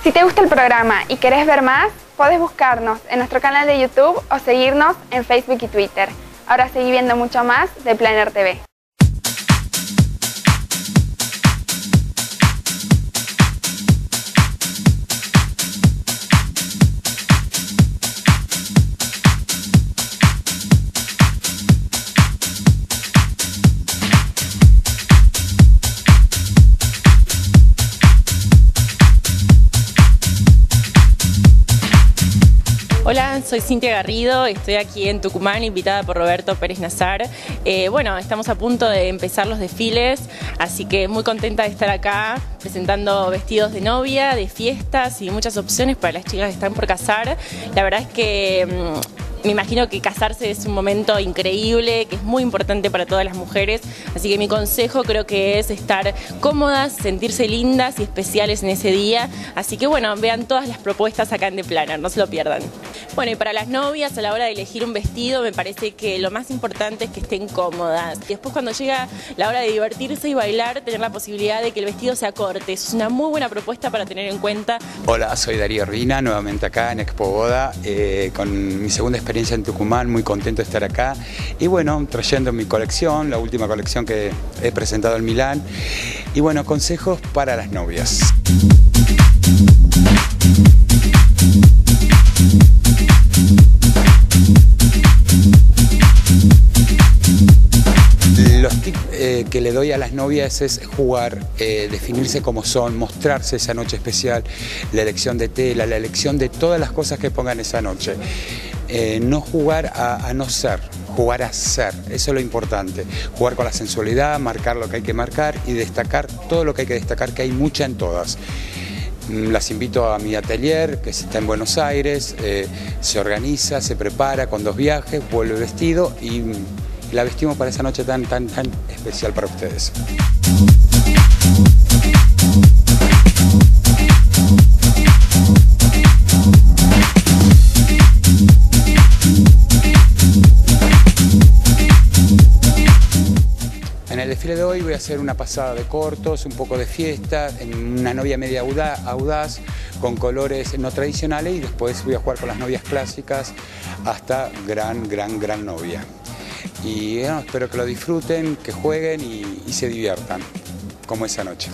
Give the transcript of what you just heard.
Si te gusta el programa y querés ver más, podés buscarnos en nuestro canal de YouTube o seguirnos en Facebook y Twitter. Ahora seguí viendo mucho más de Planner TV. Hola, soy Cintia Garrido, estoy aquí en Tucumán, invitada por Roberto Pérez Nazar. Bueno, estamos a punto de empezar los desfiles, así que muy contenta de estar acá presentando vestidos de novia, de fiestas y muchas opciones para las chicas que están por casar. La verdad es que me imagino que casarse es un momento increíble, que es muy importante para todas las mujeres, así que mi consejo creo que es estar cómodas, sentirse lindas y especiales en ese día, así que bueno, vean todas las propuestas acá en The Planner, no se lo pierdan. Bueno, y para las novias a la hora de elegir un vestido me parece que lo más importante es que estén cómodas. Y después cuando llega la hora de divertirse y bailar, tener la posibilidad de que el vestido se acorte, es una muy buena propuesta para tener en cuenta. Hola, soy Darío Rina, nuevamente acá en Expo Boda, con mi segunda experiencia en Tucumán, muy contento de estar acá y bueno, trayendo mi colección, la última colección que he presentado en Milán y bueno, consejos para las novias. Los tips que le doy a las novias es jugar, definirse como son, mostrarse esa noche especial, la elección de tela, la elección de todas las cosas que pongan esa noche. No jugar a no ser, jugar a ser, eso es lo importante. Jugar con la sensualidad, marcar lo que hay que marcar y destacar todo lo que hay que destacar, que hay mucha en todas. Las invito a mi atelier, que está en Buenos Aires, se organiza, se prepara con 2 viajes, vuelve el vestido y la vestimos para esa noche tan especial para ustedes. En el desfile de hoy voy a hacer una pasada de cortos, un poco de fiesta, en una novia media audaz, con colores no tradicionales y después voy a jugar con las novias clásicas hasta gran novia. Y bueno, espero que lo disfruten, que jueguen y se diviertan, como esa noche.